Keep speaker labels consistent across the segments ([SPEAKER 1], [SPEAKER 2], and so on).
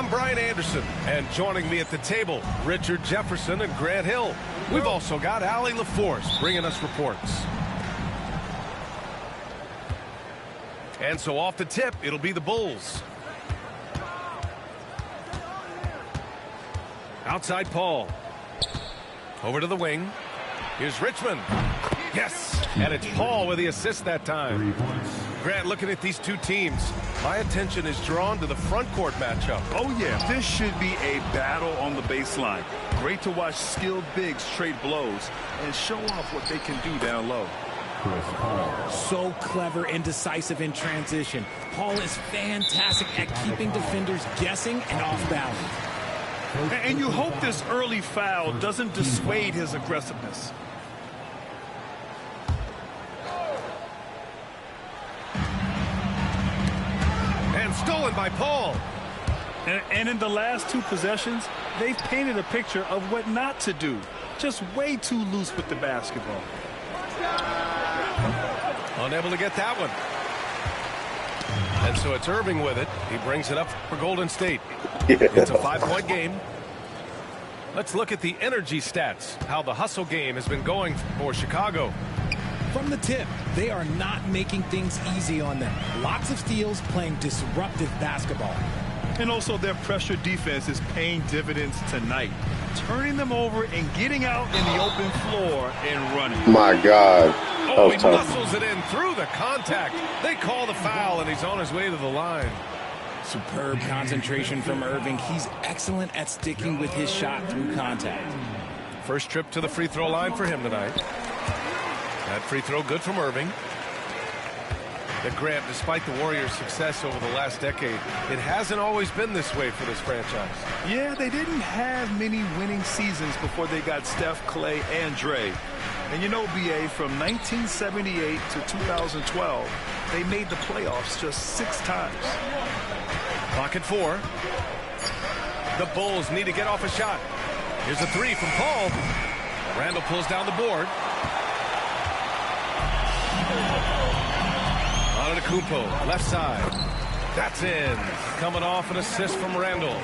[SPEAKER 1] I'm Brian Anderson, and joining me at the table, Richard Jefferson and Grant Hill. We've also got Allie LaForce bringing us reports. And so off the tip, it'll be the Bulls. Outside Paul. Over to the wing. Here's Richmond. Yes, and it's Paul with the assist that time. Grant, looking at these two teams, my attention is drawn to the front court matchup.
[SPEAKER 2] Oh yeah, this should be a battle on the baseline. Great to watch skilled bigs trade blows and show off what they can do down low.
[SPEAKER 3] So clever and decisive in transition. Paul is fantastic at keeping defenders guessing and off balance.
[SPEAKER 2] And you hope this early foul doesn't dissuade his aggressiveness.
[SPEAKER 1] And stolen by Paul.
[SPEAKER 2] And in the last two possessions, they've painted a picture of what not to do. Just way too loose with the basketball.
[SPEAKER 1] Unable to get that one. And so it's Irving with it. He brings it up for Golden State. It's a 5-point game. Let's look at the energy stats, how the hustle game has been going for Chicago.
[SPEAKER 3] From the tip, they are not making things easy on them. Lots of steals, playing disruptive basketball.
[SPEAKER 2] And also their pressure defense is paying dividends tonight. Turning them over and getting out in the open floor and running.
[SPEAKER 4] My God.
[SPEAKER 1] Oh, he muscles it in through the contact. They call the foul, and he's on his way to the line.
[SPEAKER 3] Superb concentration from Irving. He's excellent at sticking with his shot through contact.
[SPEAKER 1] First trip to the free throw line for him tonight. That free throw good from Irving. But Grant, despite the Warriors' success over the last decade, it hasn't always been this way for this franchise.
[SPEAKER 2] Yeah, they didn't have many winning seasons before they got Steph, Clay, and Dre. And you know, BA, from 1978 to 2012, they made the playoffs just 6 times.
[SPEAKER 1] Clock at 4. The Bulls need to get off a shot. Here's a 3 from Paul. Randall pulls down the board. Antetokounmpo, left side. That's in. Coming off an assist from Randall.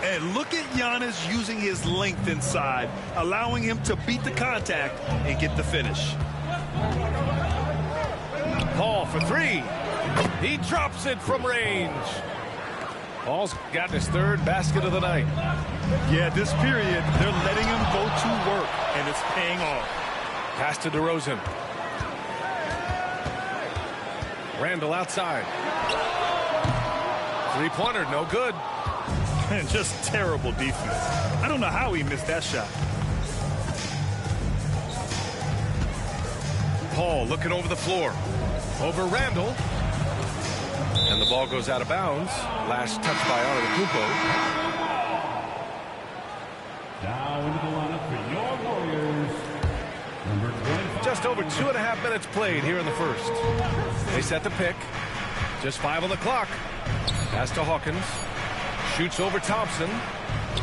[SPEAKER 2] And look at Giannis using his length inside, allowing him to beat the contact and get the finish.
[SPEAKER 1] Paul for 3. He drops it from range. Paul's got his 3rd basket of the night.
[SPEAKER 2] Yeah, this period, they're letting him go to work, and it's paying off.
[SPEAKER 1] Pass to DeRozan. Randall outside. 3-pointer, no good.
[SPEAKER 2] And just terrible defense. I don't know how he missed that shot.
[SPEAKER 1] Paul looking over the floor. Over Randall. And the ball goes out of bounds. Last touch by Antetokounmpo.
[SPEAKER 5] Now into the lineup for your Warriors. Number 25.
[SPEAKER 1] Just over 2.5 minutes played here in the first. They set the pick. Just 5 on the clock. Pass to Hawkins. Shoots over Thompson.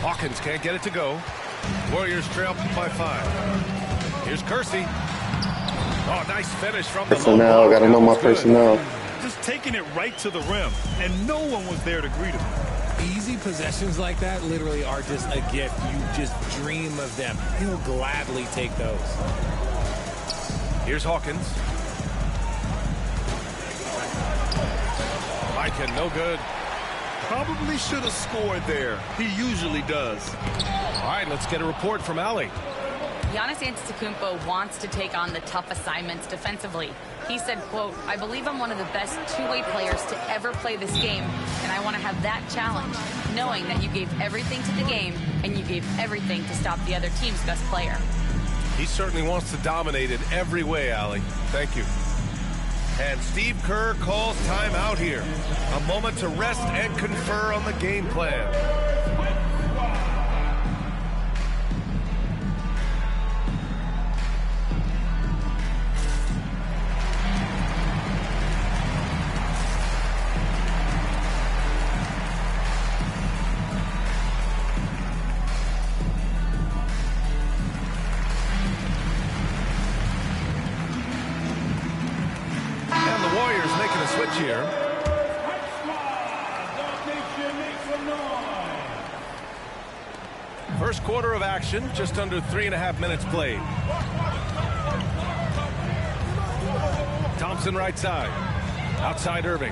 [SPEAKER 1] Hawkins can't get it to go. Warriors trail by 5. Here's Kersey. Oh, nice finish from the
[SPEAKER 4] personnel. Got to know my personnel.
[SPEAKER 2] Just taking it right to the rim, and no one was there to greet him.
[SPEAKER 3] Easy possessions like that literally are just a gift. You just dream of them. He'll gladly take those.
[SPEAKER 1] Here's Hawkins. Mike, no good.
[SPEAKER 2] Probably should have scored there. He usually does.
[SPEAKER 1] All right, let's get a report from Allie.
[SPEAKER 6] Giannis Antetokounmpo wants to take on the tough assignments defensively. He said, quote, "I believe I'm one of the best two-way players to ever play this game, and I want to have that challenge, knowing that you gave everything to the game and you gave everything to stop the other team's best player."
[SPEAKER 1] He certainly wants to dominate in every way, Allie. Thank you. And Steve Kerr calls timeout here. A moment to rest and confer on the game plan. Here. First quarter of action, just under 3.5 minutes played. Thompson right side. Outside Irving.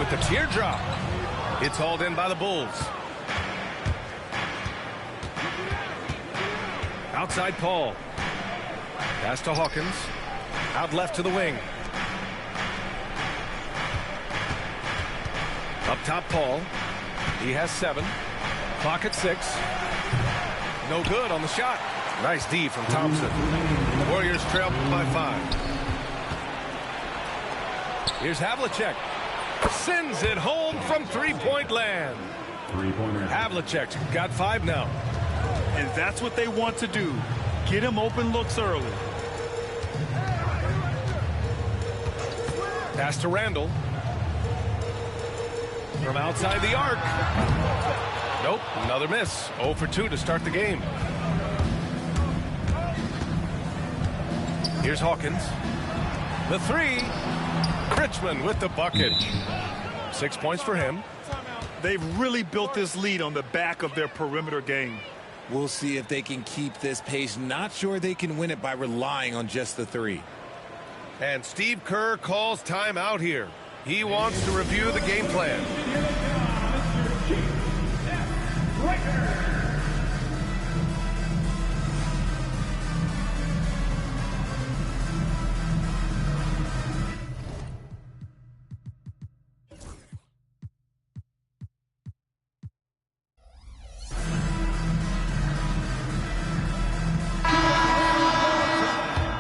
[SPEAKER 1] With the teardrop. It's hauled in by the Bulls. Outside Paul. Pass to Hawkins. Out left to the wing. Up top Paul. He has 7. Clock at 6. No good on the shot. Nice D from Thompson. Warriors trail by 5. Here's Havlicek. Sends it home from three-point land. Havlicek's got 5 now.
[SPEAKER 2] And that's what they want to do. Get him open looks early.
[SPEAKER 1] Pass to Randall. From outside the arc. Nope, another miss. 0 for 2 to start the game. Here's Hawkins. The 3. Richmond with the bucket. 6 points for him.
[SPEAKER 2] They've really built this lead on the back of their perimeter game.
[SPEAKER 3] We'll see if they can keep this pace. Not sure they can win it by relying on just the 3.
[SPEAKER 1] And Steve Kerr calls timeout here. He wants to review the game plan.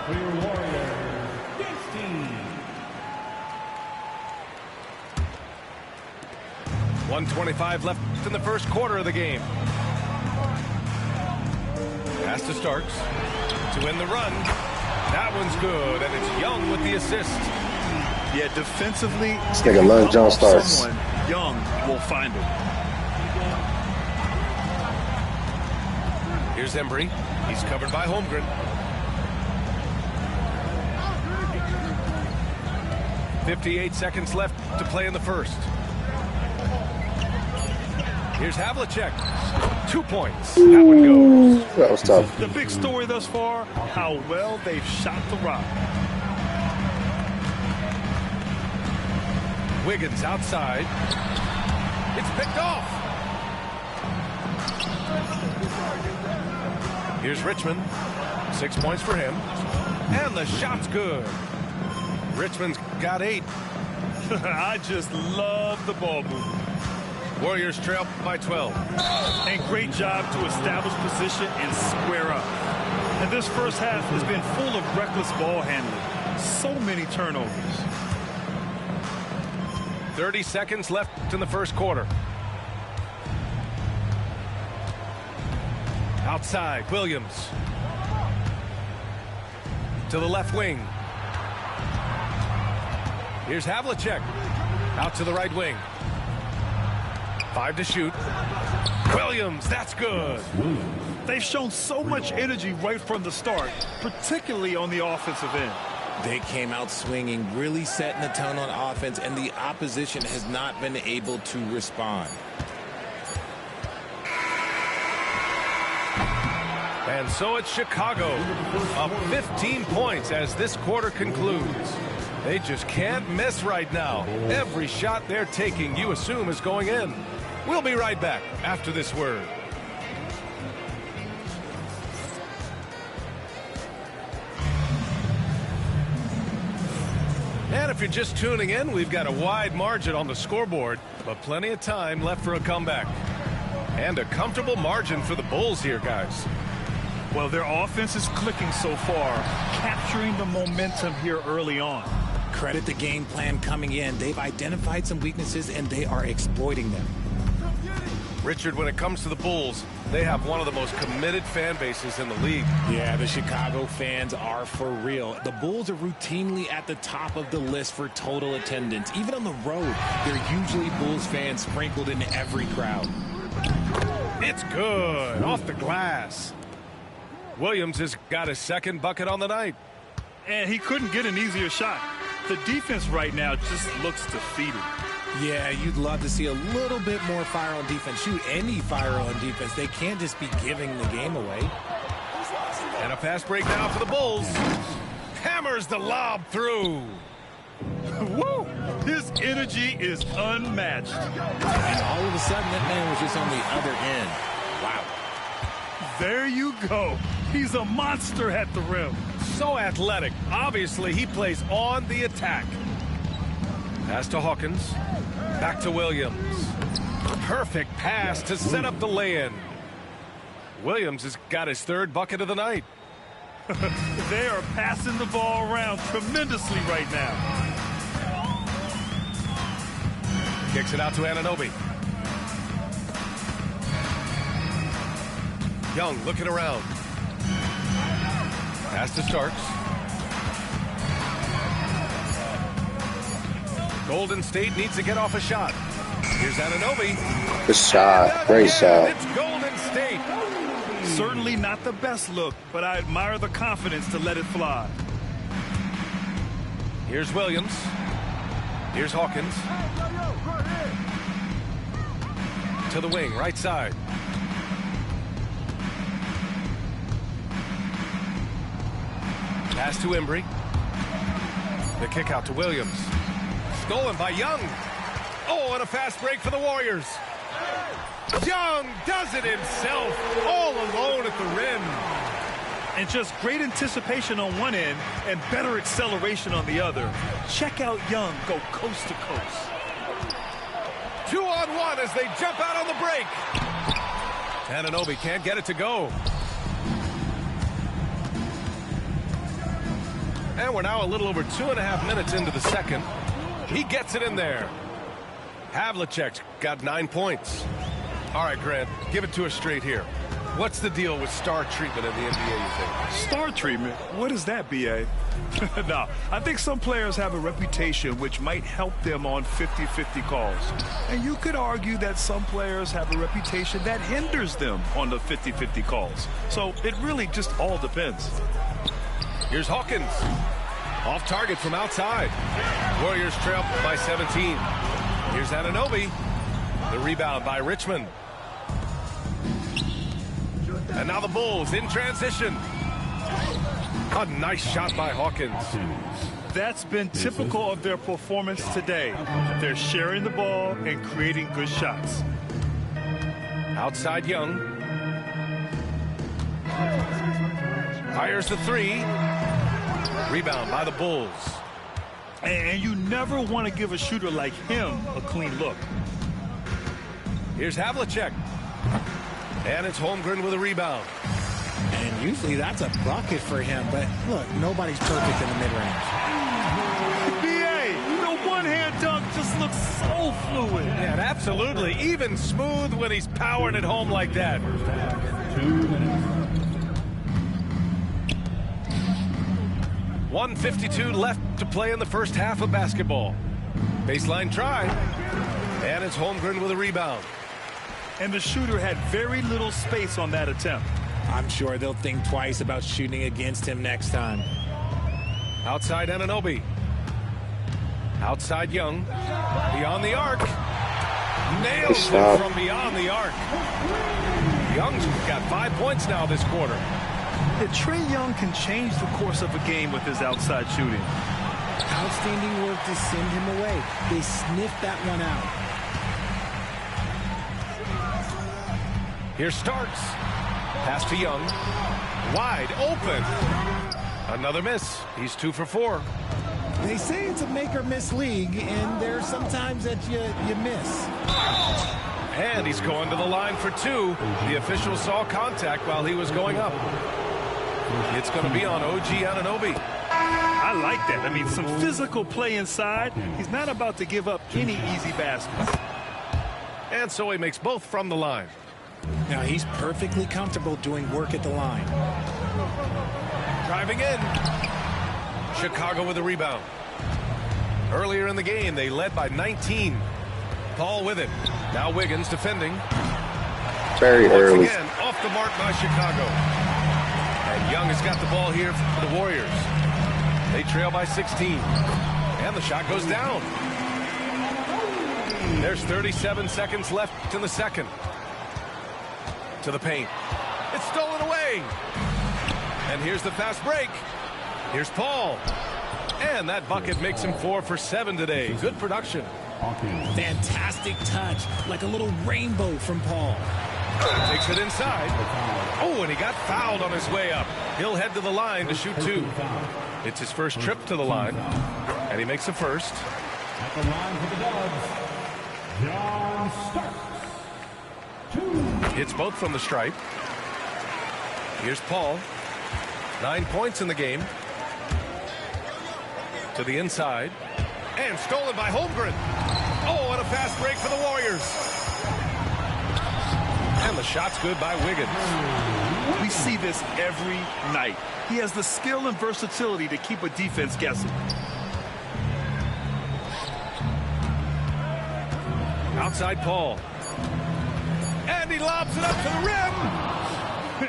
[SPEAKER 5] For your Warriors, Gates team.
[SPEAKER 1] 1:25 left in the first quarter of the game. Pass to Starks to win the run. That one's good, and it's Young with the assist.
[SPEAKER 2] Yeah, defensively,
[SPEAKER 4] This nigga Lung John Starks.
[SPEAKER 2] someone, Young will find him.
[SPEAKER 1] Here's Embry. He's covered by Holmgren. .58 seconds left to play in the first. Here's Havlicek. 2 points. That one goes.
[SPEAKER 4] That was tough.
[SPEAKER 2] The big story thus far, how well they've shot the rock.
[SPEAKER 1] Wiggins outside. It's picked off. Here's Richmond. 6 points for him. And the shot's good. Richmond's got 8.
[SPEAKER 2] I just love the ball movement.
[SPEAKER 1] Warriors trail by 12.
[SPEAKER 2] And great job to establish position and square up. And this first half has been full of reckless ball handling. So many turnovers.
[SPEAKER 1] 30 seconds left in the first quarter. Outside, Williams. To the left wing. Here's Havlicek. Out to the right wing. 5 to shoot. Williams, that's good.
[SPEAKER 2] They've shown so much energy right from the start, particularly on the offensive end.
[SPEAKER 3] They came out swinging, really setting the tone on offense, and the opposition has not been able to respond.
[SPEAKER 1] And so it's Chicago, up 15 points as this quarter concludes. They just can't miss right now. Every shot they're taking, you assume, is going in. We'll be right back after this word. And if you're just tuning in, we've got a wide margin on the scoreboard, but plenty of time left for a comeback. And a comfortable margin for the Bulls here, guys.
[SPEAKER 2] Well, their offense is clicking so far, capturing the momentum here early on.
[SPEAKER 3] Credit the game plan coming in. They've identified some weaknesses, and they are exploiting them.
[SPEAKER 1] Richard, when it comes to the Bulls, they have one of the most committed fan bases in the league.
[SPEAKER 3] Yeah, the Chicago fans are for real. The Bulls are routinely at the top of the list for total attendance. Even on the road, there are usually Bulls fans sprinkled in every crowd.
[SPEAKER 1] It's good. Off the glass. Williams has got his second bucket on the night.
[SPEAKER 2] And he couldn't get an easier shot. The defense right now just looks defeated.
[SPEAKER 3] Yeah, you'd love to see a little bit more fire on defense. Shoot, any fire on defense. They can't just be giving the game away.
[SPEAKER 1] And a fast break now for the Bulls. Hammers the lob through.
[SPEAKER 2] Woo! His energy is unmatched.
[SPEAKER 3] And all of a sudden, that man was just on the other end. Wow.
[SPEAKER 2] There you go. He's a monster at the rim.
[SPEAKER 1] So athletic. Obviously, he plays on the attack. Pass to Hawkins. Back to Williams. Perfect pass to set up the lay-in. Williams has got his third bucket of the night.
[SPEAKER 2] They are passing the ball around tremendously right now.
[SPEAKER 1] Kicks it out to Anunoby. Young looking around. Pass to Starks. Golden State needs to get off a shot. Here's Anunoby.
[SPEAKER 4] Good shot. Great shot.
[SPEAKER 1] It's Golden State.
[SPEAKER 2] Certainly not the best look, but I admire the confidence to let it fly.
[SPEAKER 1] Here's Williams. Here's Hawkins. To the wing, right side. Pass to Embry. The kick out to Williams. Stolen by Young. Oh, and a fast break for the Warriors. Young does it himself, all alone at the rim.
[SPEAKER 2] And just great anticipation on one end and better acceleration on the other. Check out Young go coast to coast.
[SPEAKER 1] 2-on-1 as they jump out on the break. Anunoby can't get it to go. And we're now a little over 2.5 minutes into the second. He gets it in there. Havlicek's got 9 points. All right, Grant, give it to us straight here. What's the deal with star treatment in the NBA, you think?
[SPEAKER 2] Star treatment? What is that, B.A.? No, I think some players have a reputation which might help them on 50-50 calls. And you could argue that some players have a reputation that hinders them on the 50-50 calls. So it really just all depends.
[SPEAKER 1] Here's Hawkins. Off target from outside. Warriors trail by 17. Here's Anunoby. The rebound by Richmond. And now the Bulls in transition. A nice shot by Hawkins.
[SPEAKER 2] That's been typical of their performance today. They're sharing the ball and creating good shots.
[SPEAKER 1] Outside Young. Fires the three. Rebound by the Bulls.
[SPEAKER 2] And you never want to give a shooter like him a clean look.
[SPEAKER 1] Here's Havlicek. And it's Holmgren with a rebound.
[SPEAKER 3] And usually that's a bucket for him. But look, nobody's perfect in the mid-range.
[SPEAKER 2] B.A., the one-hand dunk just looks so fluid.
[SPEAKER 1] Yeah, absolutely. Even smooth when he's powering it home like that.
[SPEAKER 5] 2 minutes.
[SPEAKER 1] 1:52 left to play in the first half of basketball. Baseline try. And it's Holmgren with a rebound.
[SPEAKER 2] And the shooter had very little space on that attempt.
[SPEAKER 3] I'm sure they'll think twice about shooting against him next time.
[SPEAKER 1] Outside Anunoby. Outside Young. Beyond the arc. Nails it from beyond the arc. Young's got 5 points now this quarter.
[SPEAKER 2] Trae Young can change the course of a game with his outside shooting.
[SPEAKER 3] Outstanding work to send him away. They sniffed that one out.
[SPEAKER 1] Here Starks. Pass to Young. Wide open. Another miss. He's 2 for 4.
[SPEAKER 3] They say it's a make-or-miss league, and there's sometimes that you miss.
[SPEAKER 1] And he's going to the line for 2. The official saw contact while he was going up. It's going to be on OG Anunoby.
[SPEAKER 2] I like that. I mean, some physical play inside. He's not about to give up any easy baskets.
[SPEAKER 1] And so he makes both from the line.
[SPEAKER 3] Now he's perfectly comfortable doing work at the line.
[SPEAKER 1] Driving in. Chicago with a rebound. Earlier in the game, they led by 19. Paul with it. Now Wiggins defending.
[SPEAKER 4] Very early.
[SPEAKER 1] Once again, off the mark by Chicago. And Young has got the ball here for the Warriors. They trail by 16. And the shot goes down. There's 37 seconds left in the second. To the paint. It's stolen away. And here's the fast break. Here's Paul. And that bucket makes him 4 for 7 today. Good production.
[SPEAKER 3] Fantastic touch, like a little rainbow from Paul.
[SPEAKER 1] Takes it inside. Oh, and he got fouled on his way up. He'll head to the line to shoot 2. It's his first trip to the line, and he makes a first.
[SPEAKER 5] At the line for the Dubs, John Starks. 2.
[SPEAKER 1] Hits both from the stripe. Here's Paul. 9 points in the game. To the inside. And stolen by Holmgren. Oh, and a fast break for the Warriors. And the shot's good by Wiggins.
[SPEAKER 2] We see this every night. He has the skill and versatility to keep a defense guessing.
[SPEAKER 1] Outside Paul. And he lobs it up to the rim.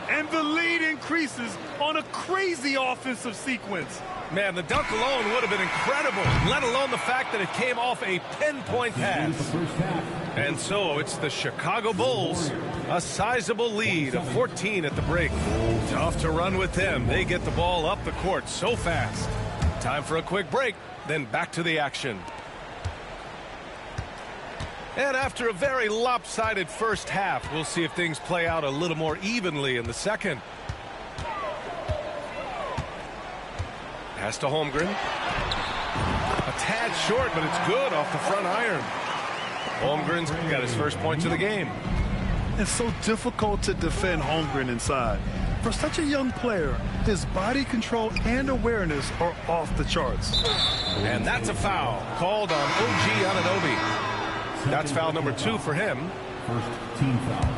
[SPEAKER 2] And the lead increases on a crazy offensive sequence.
[SPEAKER 1] Man, the dunk alone would have been incredible, let alone the fact that it came off a pinpoint pass. And so it's the Chicago Bulls, a sizable lead of 14 at the break. Tough to run with them. They get the ball up the court so fast. Time for a quick break, then back to the action. And after a very lopsided first half, we'll see if things play out a little more evenly in the second. Pass to Holmgren. A tad short, but it's good off the front iron. Holmgren's got his first points of the game.
[SPEAKER 2] It's so difficult to defend Holmgren inside. For such a young player, his body control and awareness are off the charts.
[SPEAKER 1] And that's a foul called on OG Anunoby. That's foul number 2 for him.
[SPEAKER 5] First team foul.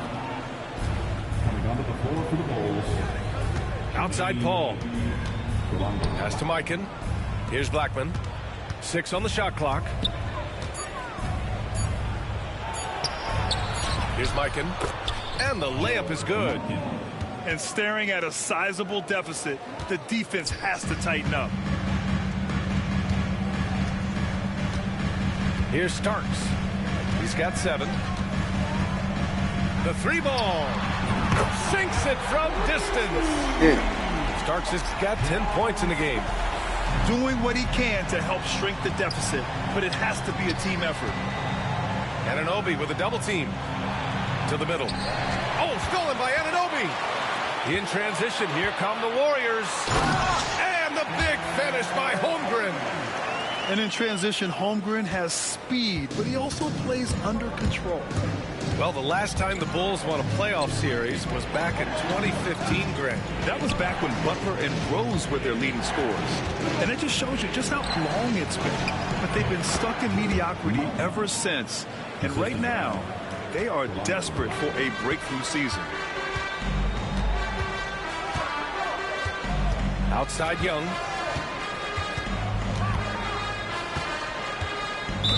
[SPEAKER 5] Coming onto the floor for the Bulls.
[SPEAKER 1] Outside Paul. Pass to Mikan. Here's Blackman. 6 on the shot clock. Here's Mikan. And the layup is good.
[SPEAKER 2] And staring at a sizable deficit, the defense has to tighten up.
[SPEAKER 1] Here's Starks. He's got 7. The 3 ball. Sinks it from distance. Starks has got 10 points in the game.
[SPEAKER 2] Doing what he can to help shrink the deficit, but it has to be a team effort.
[SPEAKER 1] Anunoby with a double team. To the middle. Oh, stolen by Anunoby. In transition, here come the Warriors. And the big finish by Holmgren.
[SPEAKER 2] And in transition, Holmgren has speed, but he also plays under control.
[SPEAKER 1] Well, the last time the Bulls won a playoff series was back in 2015, Greg.
[SPEAKER 2] That was back when Butler and Rose were their leading scorers. And it just shows you just how long it's been. But they've been stuck in mediocrity ever since. And right now, they are desperate for a breakthrough season.
[SPEAKER 1] Outside Young.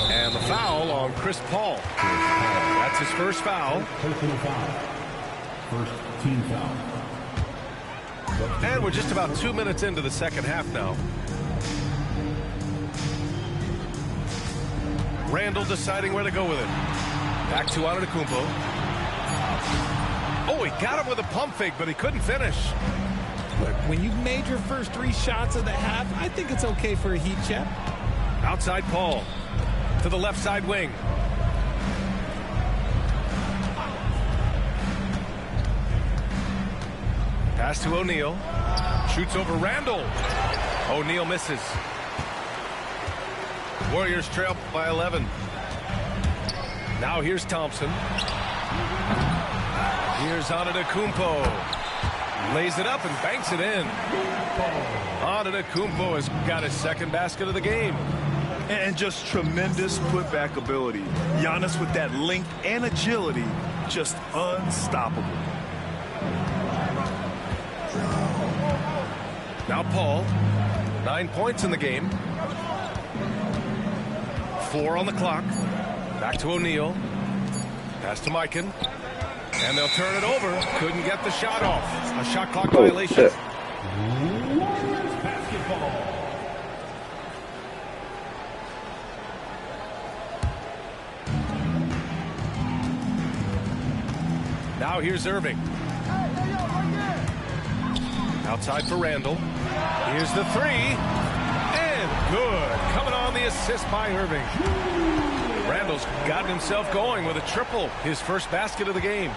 [SPEAKER 1] And the foul on Chris Paul. That's his first foul.
[SPEAKER 5] First team foul.
[SPEAKER 1] And we're just about 2 minutes into the second half now. Randall deciding where to go with it. Back to Antetokounmpo. Oh, he got him with a pump fake, but he couldn't finish.
[SPEAKER 3] Look, when you've made your first 3 shots of the half, I think it's okay for a heat check.
[SPEAKER 1] Outside Paul. To the left side wing. Pass to O'Neal. Shoots over Randall. O'Neal misses. Warriors trail by 11. Now here's Thompson. Here's Antetokounmpo. Lays it up and banks it in. Antetokounmpo has got his second basket of the game.
[SPEAKER 2] And just tremendous putback ability. Giannis with that length and agility, just unstoppable.
[SPEAKER 1] Now Paul, 9 points in the game. 4 on the clock. Back to O'Neal. Pass to Mikan. And they'll turn it over. Couldn't get the shot off. A shot clock violation.
[SPEAKER 5] Warriors basketball.
[SPEAKER 1] Now here's Irving. Outside for Randall. Here's the three. And good. Coming on the assist by Irving. Randall's gotten himself going with a triple. His first basket of the game.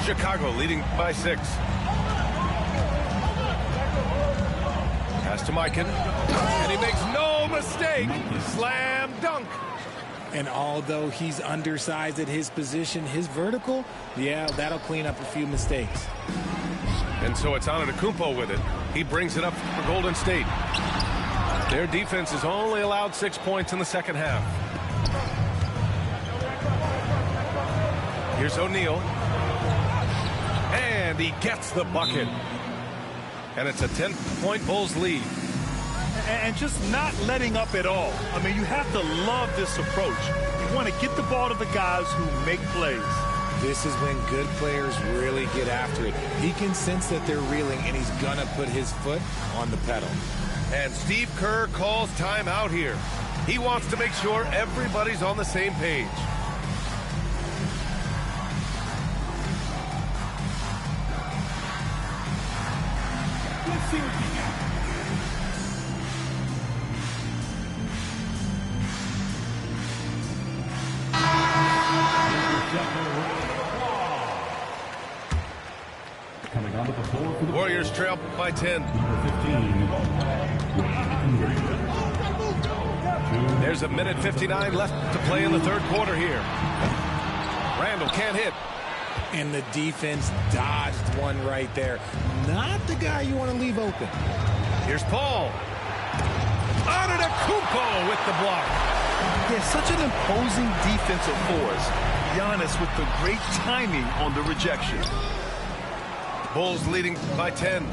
[SPEAKER 1] Chicago leading by 6. Pass to Mikan. And he makes no mistake. Slam dunk.
[SPEAKER 3] And although he's undersized at his position, his vertical, yeah, that'll clean up a few mistakes.
[SPEAKER 1] And so it's Antetokounmpo with it. He brings it up for Golden State. Their defense has only allowed 6 points in the second half. Here's O'Neal. And he gets the bucket. And it's a 10-point Bulls lead.
[SPEAKER 2] And just not letting up at all. I mean, you have to love this approach. You want to get the ball to the guys who make plays.
[SPEAKER 3] This is when good players really get after it. He can sense that they're reeling, and he's going to put his foot on the pedal.
[SPEAKER 1] And Steve Kerr calls timeout here. He wants to make sure everybody's on the same page.
[SPEAKER 5] Let's see what you got. Coming onto the floor for the
[SPEAKER 1] Warriors trail by 10.
[SPEAKER 5] number 15.
[SPEAKER 1] There's a minute 59 left to play in the third quarter here. Randall can't hit.
[SPEAKER 3] And the defense dodged one right there. Not the guy you want to leave open.
[SPEAKER 1] Here's Paul. Antetokounmpo with the block.
[SPEAKER 2] Yeah, such an imposing defensive force. Giannis with the great timing on the rejection.
[SPEAKER 1] Bulls leading by 10.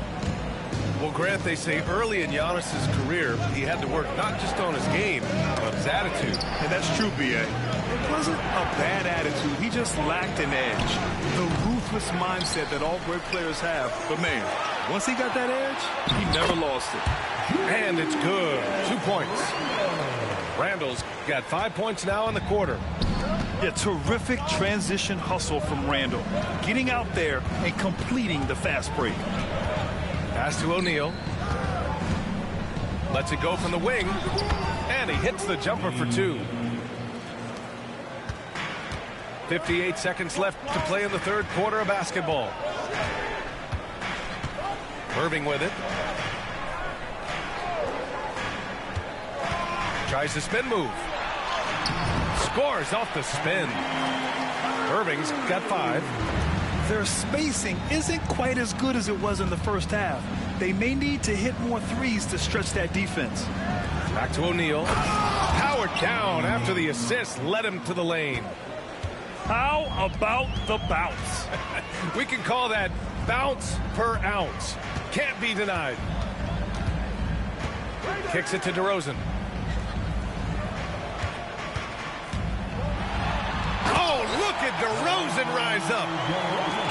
[SPEAKER 1] Well, Grant, they say early in Giannis's career, he had to work not just on his game, but his attitude.
[SPEAKER 2] And that's true, B.A. It wasn't a bad attitude. He just lacked an edge. The ruthless mindset that all great players have. But, man, once he got that edge, he never lost it.
[SPEAKER 1] And it's good. 2 points. Randall's got 5 points now in the quarter.
[SPEAKER 2] Yeah, terrific transition hustle from Randall. Getting out there and completing the fast break.
[SPEAKER 1] Pass to O'Neal. Lets it go from the wing. And he hits the jumper for 2. 58 seconds left to play in the third quarter of basketball. Irving with it. Tries the spin move. Scores off the spin. Irving's got 5.
[SPEAKER 2] Their spacing isn't quite as good as it was in the first half. They may need to hit more threes to stretch that defense.
[SPEAKER 1] Back to O'Neal. Powered down after the assist led him to the lane.
[SPEAKER 2] How about the bounce?
[SPEAKER 1] We can call that bounce per ounce. Can't be denied. Kicks it to DeRozan. Oh, look at DeRozan rise up.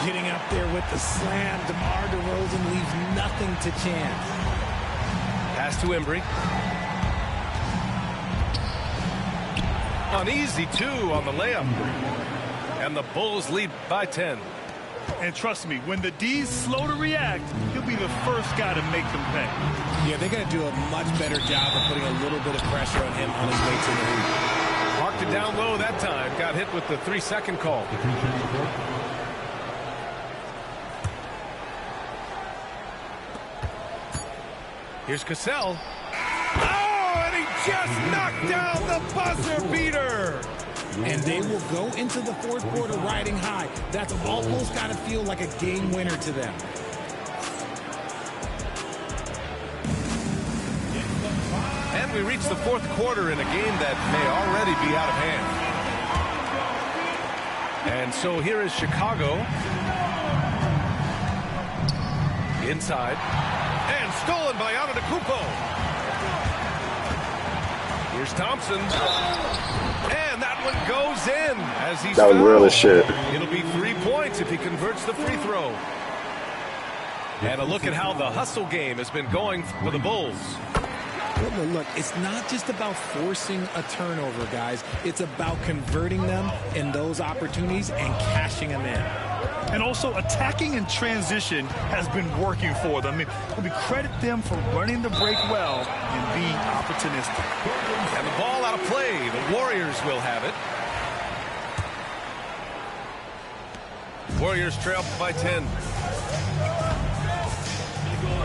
[SPEAKER 3] Getting up there with the slam, DeMar DeRozan leaves nothing to chance.
[SPEAKER 1] Pass to Embry. An easy 2 on the layup. And the Bulls lead by 10.
[SPEAKER 2] And trust me, when the D's slow to react, he'll be the first guy to make them pay.
[SPEAKER 3] Yeah, they're going to do a much better job of putting a little bit of pressure on him on his way to the hoop.
[SPEAKER 1] Marked it down low that time. Got hit with the 3-second call. Here's Cassell. Oh, and he just knocked down the buzzer beater.
[SPEAKER 3] And they will go into the fourth quarter riding high. That's almost got to feel like a game winner to them.
[SPEAKER 1] And we reach the fourth quarter in a game that may already be out of hand. And so here is Chicago. Inside. And stolen by Antetokounmpo. Here's Thompson. And that one goes in as he's
[SPEAKER 4] That was
[SPEAKER 1] fouled.
[SPEAKER 4] real as shit.
[SPEAKER 1] It'll be 3 points if he converts the free throw. And a look at how the hustle game has been going for the Bulls.
[SPEAKER 3] Look, it's not just about forcing a turnover, guys. It's about converting them in those opportunities and cashing them in.
[SPEAKER 2] And also, attacking in transition has been working for them. I mean, we credit them for running the break well and being opportunistic.
[SPEAKER 1] And the ball out of play. The Warriors will have it. Warriors trail by 10.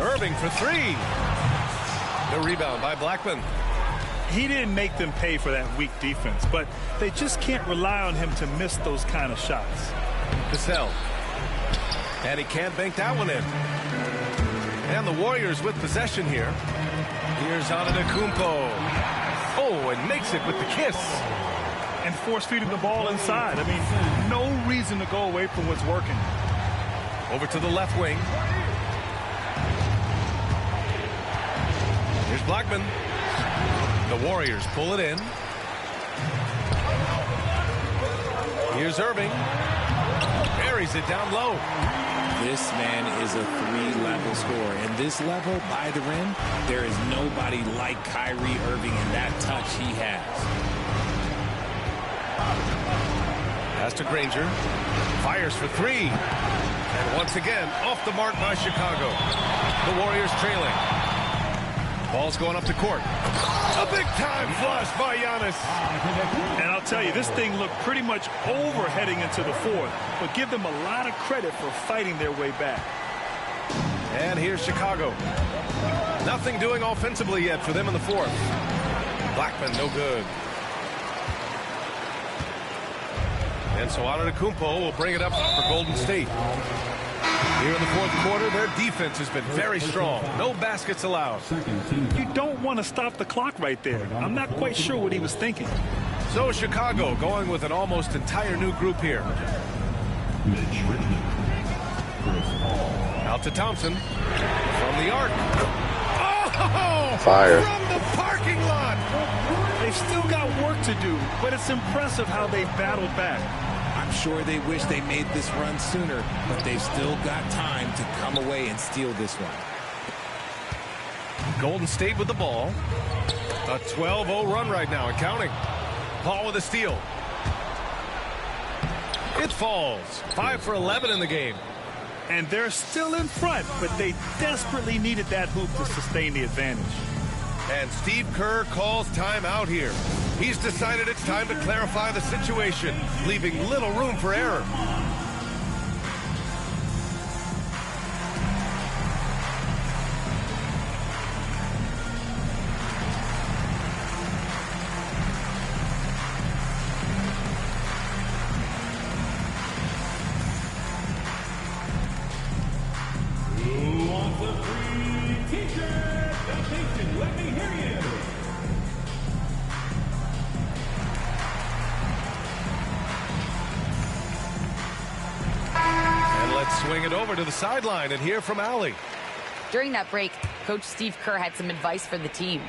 [SPEAKER 1] Irving for three. The rebound by Blackman.
[SPEAKER 2] He didn't make them pay for that weak defense, but they just can't rely on him to miss those kind of shots.
[SPEAKER 1] Cassell. And he can't bank that one in. And the Warriors with possession here. Here's Antetokounmpo. Oh, and makes it with the kiss.
[SPEAKER 2] And force-feeding the ball inside. I mean, no reason to go away from what's working.
[SPEAKER 1] Over to the left wing. Here's Blackman. The Warriors pull it in. Here's Irving. Buries it down low.
[SPEAKER 3] This man is a three-level scorer. And this level, by the rim, there is nobody like Kyrie Irving in that touch he has.
[SPEAKER 1] Pass to Granger. Fires for three. And once again, off the mark by Chicago. The Warriors trailing. Ball's going up the court. A big-time flush by Giannis.
[SPEAKER 2] And I'll tell you, this thing looked pretty much over heading into the fourth, but give them a lot of credit for fighting their way back.
[SPEAKER 1] And here's Chicago. Nothing doing offensively yet for them in the fourth. Blackman, no good. And so Antetokounmpo will bring it up for Golden State. Here in the fourth quarter, their defense has been very strong. No baskets allowed.
[SPEAKER 2] You don't want to stop the clock right there. I'm not quite sure what he was thinking.
[SPEAKER 1] So Chicago going with an almost entire new group here. Out to Thompson from the arc. Oh!
[SPEAKER 4] Fire.
[SPEAKER 1] From the parking lot.
[SPEAKER 2] They've still got work to do, but it's impressive how they've battled back.
[SPEAKER 3] I'm sure they wish they made this run sooner, but they've still got time to come away and steal this one.
[SPEAKER 1] Golden State with the ball. A 12-0 run right now and counting. Paul with a steal. It falls. 5 for 11 in the game.
[SPEAKER 2] And they're still in front, but they desperately needed that hoop to sustain the advantage.
[SPEAKER 1] And Steve Kerr calls timeout here. He's decided it's time to clarify the situation, leaving little room for error.
[SPEAKER 5] Who wants a free t-shirt? Attention, let me hear you.
[SPEAKER 1] And let's swing it over to the sideline and hear from Allie.
[SPEAKER 6] During that break, Coach Steve Kerr had some advice for the team.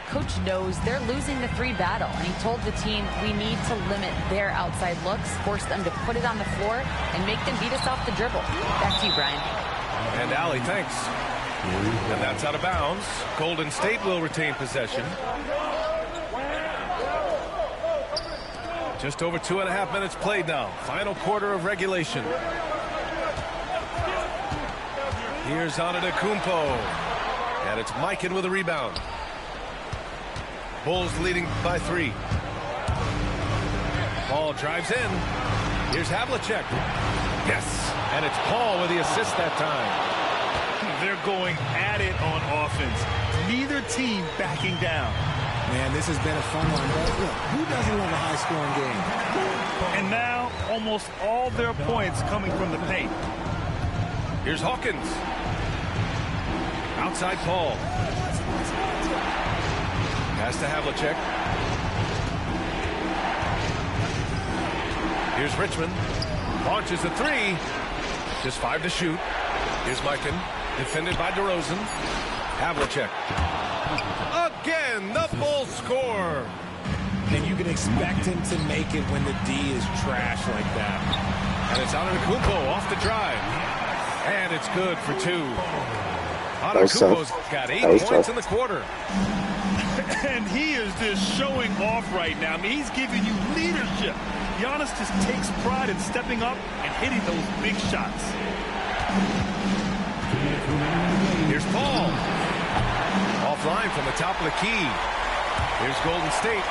[SPEAKER 6] Coach knows they're losing the three battle, and he told the team, we need to limit their outside looks, force them to put it on the floor, and make them beat us off the dribble. Back to you, Brian.
[SPEAKER 1] And Allie, thanks. And that's out of bounds. Golden State will retain possession. Just over 2.5 minutes played now. Final quarter of regulation. Here's Antetokounmpo. And it's Mikan with a rebound. Bulls leading by 3. Ball drives in. Here's Havlicek. Yes. And it's Paul with the assist that time.
[SPEAKER 2] They're going at it on offense. Neither team backing down.
[SPEAKER 3] Man, this has been a fun one. But look, who doesn't love a high-scoring game?
[SPEAKER 2] And now, almost all their points coming from the paint.
[SPEAKER 1] Here's Hawkins. Outside Paul. Pass to Havlicek. Here's Richmond. Launches a 3. Just 5 to shoot. Here's Mikan. Defended by DeRozan. Havlicek. Again, the Bulls score.
[SPEAKER 3] And you can expect him to make it when the D is trash like that.
[SPEAKER 1] And it's Antetokounmpo off the drive. And it's good for 2. Antetokounmpo's got 8 points in the quarter.
[SPEAKER 2] And he is just showing off right now. I mean, he's giving you leadership. Giannis just takes pride in stepping up and hitting those big shots.
[SPEAKER 1] Here's Paul. Offline from the top of the key. Here's Golden State.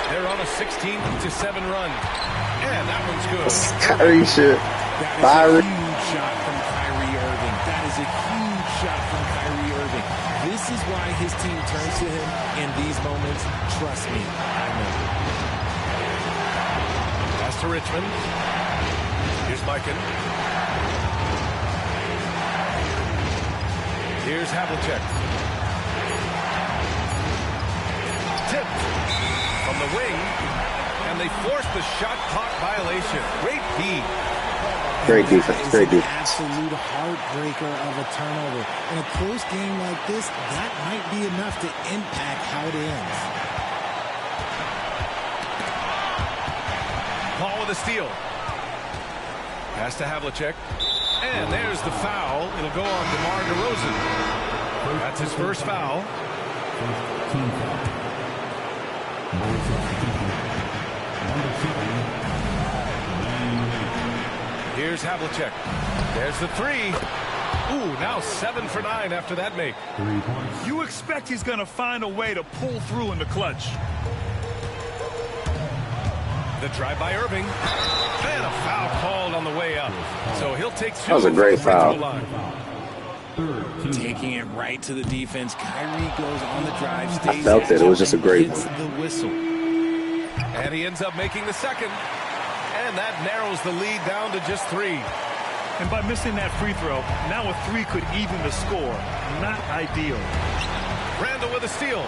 [SPEAKER 1] They're on a 16-7 run. And that one's good.
[SPEAKER 4] Kyrie shit.
[SPEAKER 3] That is a huge shot from Kyrie Irving. That is a huge shot from Kyrie Irving. This is why his team turns to him in these moments. Trust me, I know.
[SPEAKER 1] Pass to Richmond. Here's Mikan. Here's Havlicek. Tipped from the wing, and they forced the shot clock violation. Great D.
[SPEAKER 4] Great defense. Great defense.
[SPEAKER 3] Absolute heartbreaker of a turnover. In a close game like this, that might be enough to impact how it ends.
[SPEAKER 1] Paul with a steal. Pass to Havlicek. And there's the foul. It'll go on DeMar DeRozan. That's his first foul.
[SPEAKER 5] Team foul. Number 7.
[SPEAKER 1] Here's Havlicek. There's the three. Ooh, now 7 for 9 after that make.
[SPEAKER 5] 3 points.
[SPEAKER 2] You expect he's going to find a way to pull through in the clutch.
[SPEAKER 1] The drive by Irving. And a foul called on the way up. So he'll take 2.
[SPEAKER 4] That was a great foul.
[SPEAKER 3] Taking it right to the defense. Kyrie goes on the drive.
[SPEAKER 4] I felt it. It was just a great
[SPEAKER 3] hits
[SPEAKER 4] one.
[SPEAKER 3] the whistle.
[SPEAKER 1] And he ends up making the second. And that narrows the lead down to just 3.
[SPEAKER 2] And by missing that free throw, now a 3 could even the score. Not ideal.
[SPEAKER 1] Randall with a steal.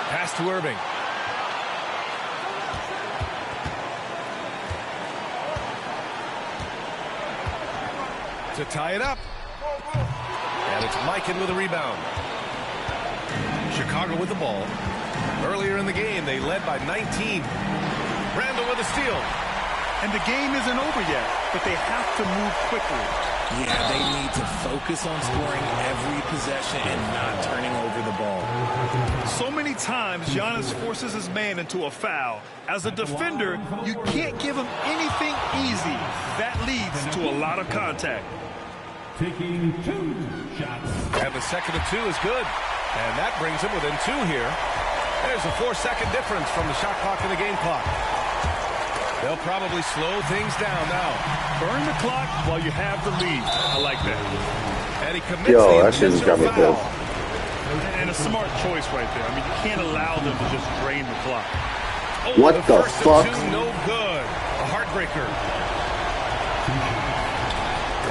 [SPEAKER 1] Pass to Irving. To tie it up. And it's Mikan with a rebound. Chicago with the ball. Earlier in the game, they led by 19. Randall with a steal.
[SPEAKER 2] And the game isn't over yet, but they have to move quickly.
[SPEAKER 3] Yeah, they need to focus on scoring every possession and not turning over the ball.
[SPEAKER 2] So many times, Giannis forces his man into a foul. As a defender, you can't give him anything easy. That leads to a lot of contact.
[SPEAKER 5] Taking 2 shots.
[SPEAKER 1] And the second of 2 is good. And that brings him within 2 here. There's a 4-second difference from the shot clock and the game clock. They'll probably slow things down now.
[SPEAKER 2] Burn the clock while you have the lead. I like that.
[SPEAKER 1] And he commits
[SPEAKER 4] Yo,
[SPEAKER 1] the
[SPEAKER 4] that shit just got me
[SPEAKER 1] intentional
[SPEAKER 4] pissed.
[SPEAKER 2] And a smart choice right there. I mean, you can't allow them to just drain the clock.
[SPEAKER 1] Oh,
[SPEAKER 4] What the
[SPEAKER 1] first of
[SPEAKER 4] fuck?
[SPEAKER 1] 2, no good. A heartbreaker.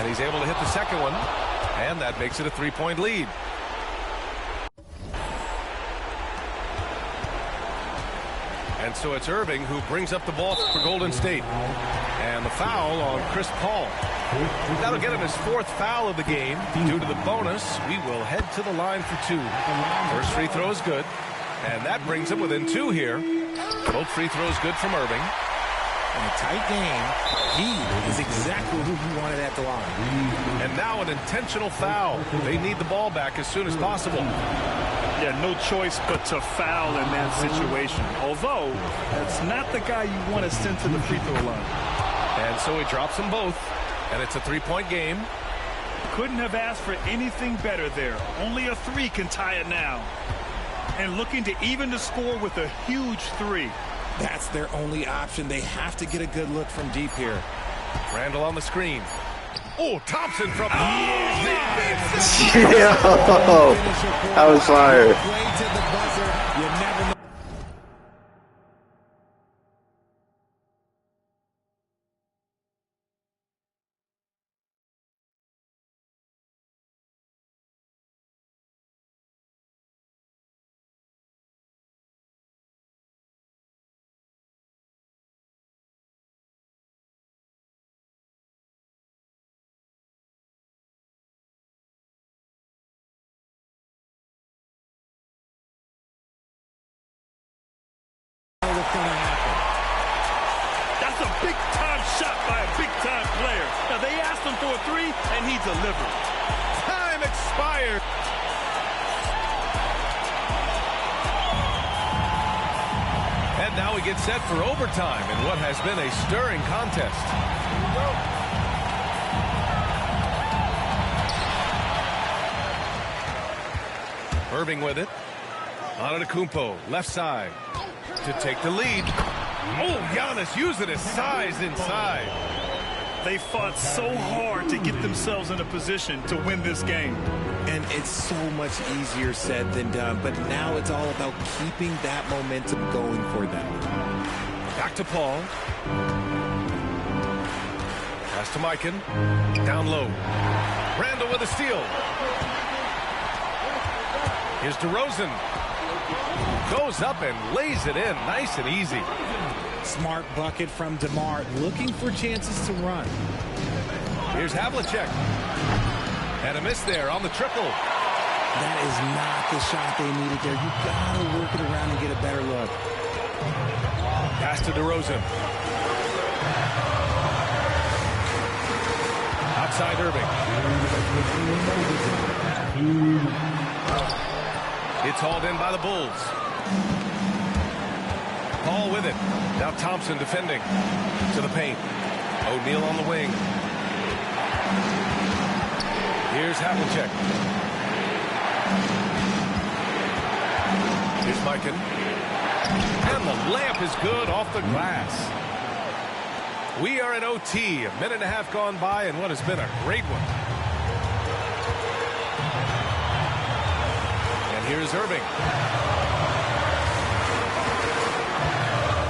[SPEAKER 1] And he's able to hit the second one. And that makes it a 3-point lead. And so it's Irving who brings up the ball for Golden State. And the foul on Chris Paul. That'll get him his 4th foul of the game. Due to the bonus, we will head to the line for 2. First free throw is good. And that brings him within 2 here. Both free throws good from Irving.
[SPEAKER 3] In a tight game, he is exactly who he wanted at the line.
[SPEAKER 1] And now an intentional foul. They need the ball back as soon as possible.
[SPEAKER 2] Yeah, no choice but to foul in that situation. Although, that's not the guy you want to send to the free throw line.
[SPEAKER 1] And so he drops them both. And it's a 3-point game.
[SPEAKER 2] Couldn't have asked for anything better there. Only a 3 can tie it now. And looking to even the score with a huge 3.
[SPEAKER 3] That's their only option. They have to get a good look from deep here.
[SPEAKER 1] Randall on the screen. Oh, Thompson from...
[SPEAKER 4] Yo, that was fire.
[SPEAKER 3] Play to the buzzer. You never know. What's going to happen?
[SPEAKER 2] That's a big-time shot by a big-time player. Now, they asked him for a 3, and he delivered.
[SPEAKER 1] Time expired. And now we get set for overtime in what has been a stirring contest. Irving with it. Antetokounmpo, left side, to take the lead. Oh, Giannis using his size inside.
[SPEAKER 2] They fought so hard to get themselves in a position to win this game.
[SPEAKER 3] And it's so much easier said than done, but now it's all about keeping that momentum going for them.
[SPEAKER 1] Back to Paul. Pass to Mikan. Down low. Randall with a steal. Here's DeRozan. Goes up and lays it in. Nice and easy.
[SPEAKER 3] Smart bucket from DeMar, looking for chances to run.
[SPEAKER 1] Here's Havlicek. And a miss there on the triple.
[SPEAKER 3] That is not the shot they needed there. You gotta work it around and get a better look.
[SPEAKER 1] Pass to DeRozan. Outside Irving. It's hauled in by the Bulls. Paul with it. Now Thompson defending. To the paint. O'Neal on the wing. Here's Havlicek. Here's Mikan. And the layup is good off the glass. We are in OT. A minute and a half gone by and what has been a great one. And here's Irving.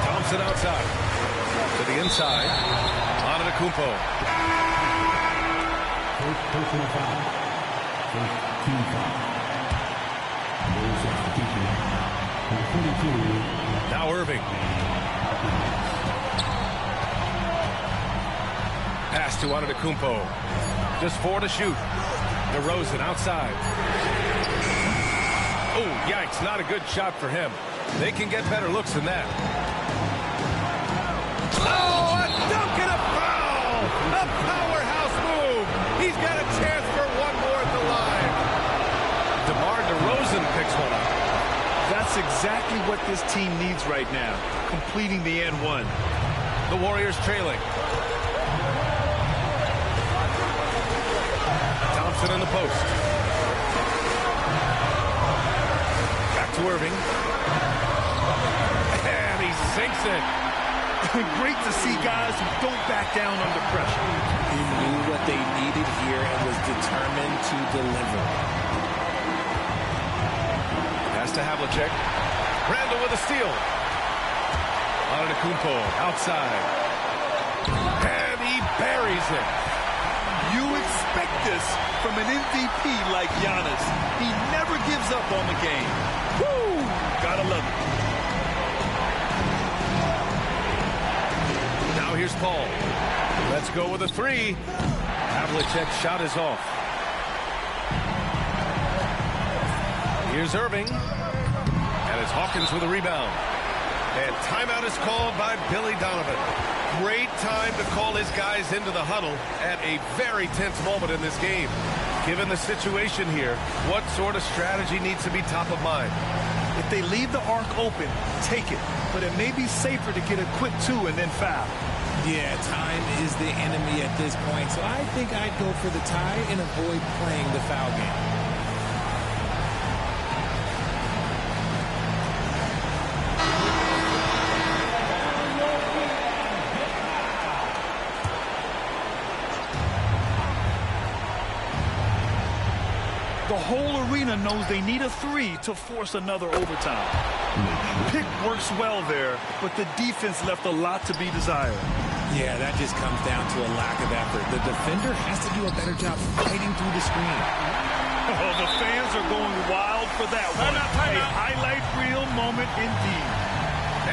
[SPEAKER 1] Thompson outside. To the inside. Antetokounmpo.
[SPEAKER 5] First personal foul. First team foul. No substitution. Number 22.
[SPEAKER 1] Now Irving. Pass to Antetokounmpo. Just 4 to shoot. DeRozan outside. Oh, yikes. Not a good shot for him. They can get better looks than that. Oh, a dunk and a foul! A powerhouse move! He's got a chance for one more at the line. DeMar DeRozan picks one up.
[SPEAKER 2] That's exactly what this team needs right now, completing the and one.
[SPEAKER 1] The Warriors trailing. Thompson in the post. Back to Irving. And he sinks it.
[SPEAKER 2] Great to see guys who don't back down under pressure.
[SPEAKER 3] He knew what they needed here and was determined to deliver.
[SPEAKER 1] Pass to Havlicek. Randall with a steal. Antetokounmpo outside. And he buries it.
[SPEAKER 2] You expect this from an MVP like Giannis. He never gives up on the game. Woo! Gotta love it.
[SPEAKER 1] Now here's Paul. Let's go with a three. Havlicek's shot is off. Here's Irving. And it's Hawkins with a rebound. And timeout is called by Billy Donovan. Great time to call his guys into the huddle at a very tense moment in this game. Given the situation here, what sort of strategy needs to be top of mind?
[SPEAKER 2] If they leave the arc open, take it. But it may be safer to get a quick two and then foul.
[SPEAKER 3] Yeah, time is the enemy at this point, so I think I'd go for the tie and avoid playing the foul game.
[SPEAKER 2] The whole arena knows they need a three to force another overtime. Pick works well there, but the defense left a lot to be desired.
[SPEAKER 3] Yeah, that just comes down to a lack of effort. The defender has to do a better job fighting through the screen.
[SPEAKER 2] Oh, the fans are going wild for that one. A highlight reel moment indeed.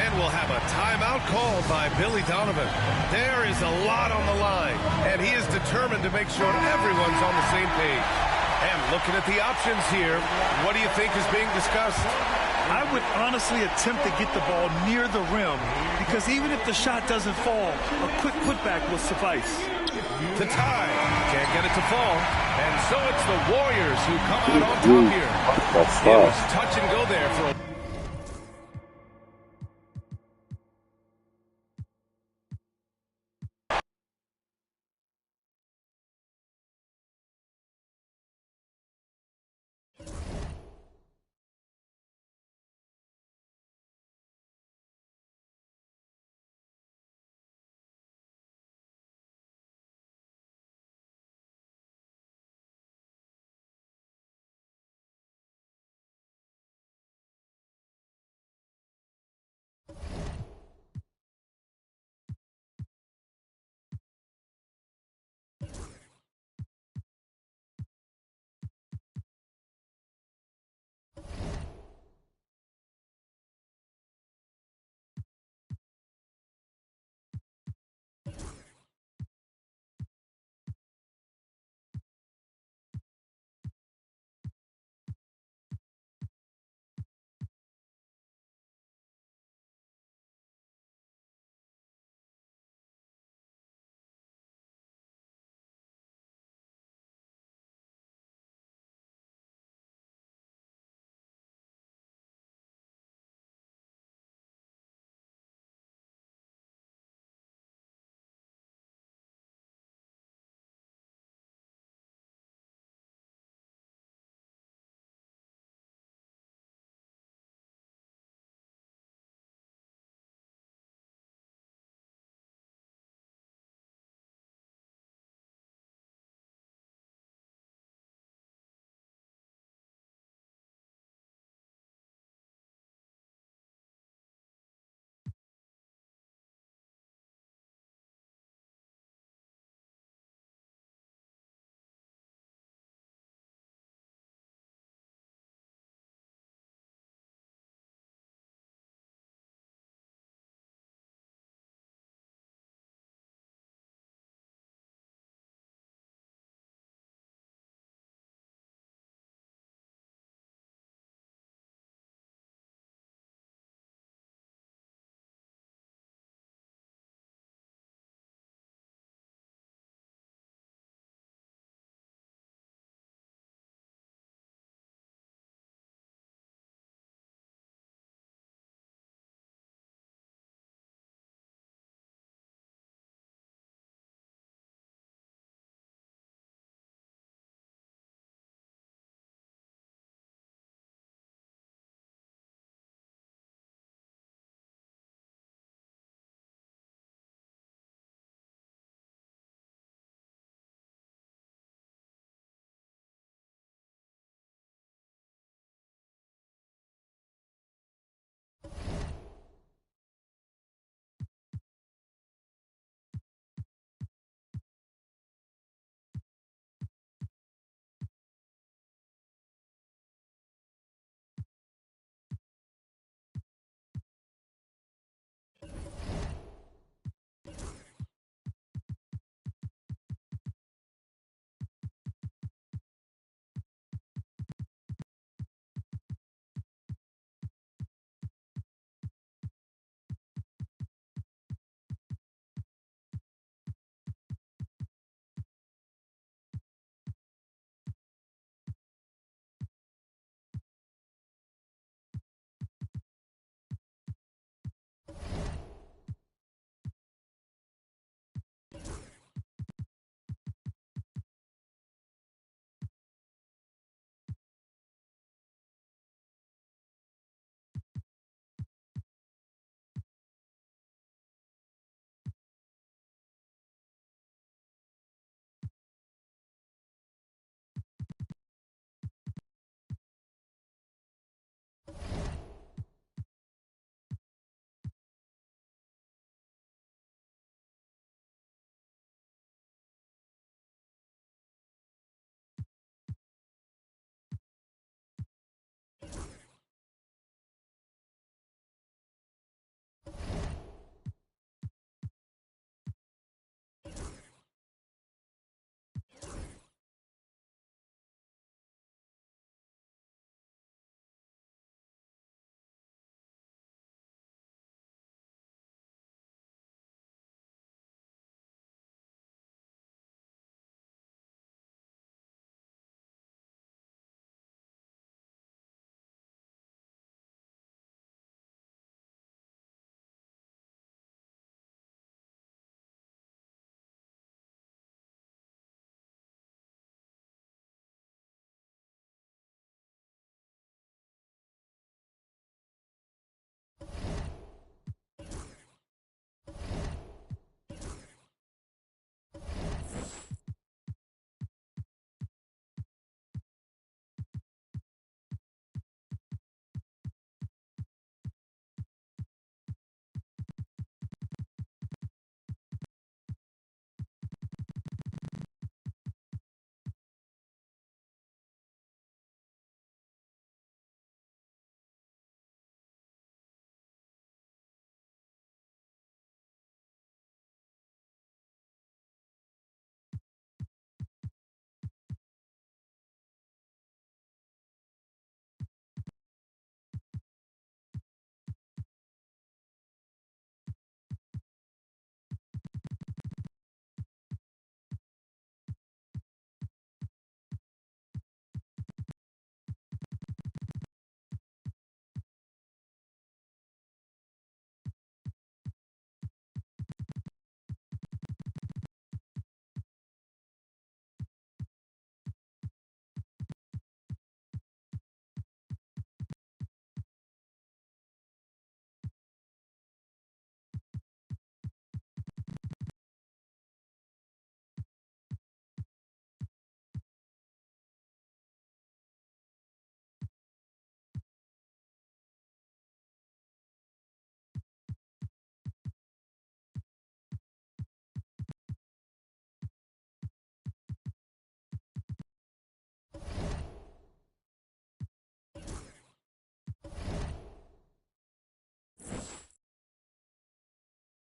[SPEAKER 1] And we'll have a timeout called by Billy Donovan. There is a lot on the line, and he is determined to make sure everyone's on the same page. And looking at the options here, what do you think is being discussed?
[SPEAKER 2] I would honestly attempt to get the ball near the rim, because even if the shot doesn't fall, a quick putback will suffice.
[SPEAKER 1] The tie. Can't get it to fall. And so it's the Warriors who come out on top here.
[SPEAKER 4] That's
[SPEAKER 1] It was
[SPEAKER 4] tough.
[SPEAKER 1] touch and go there for a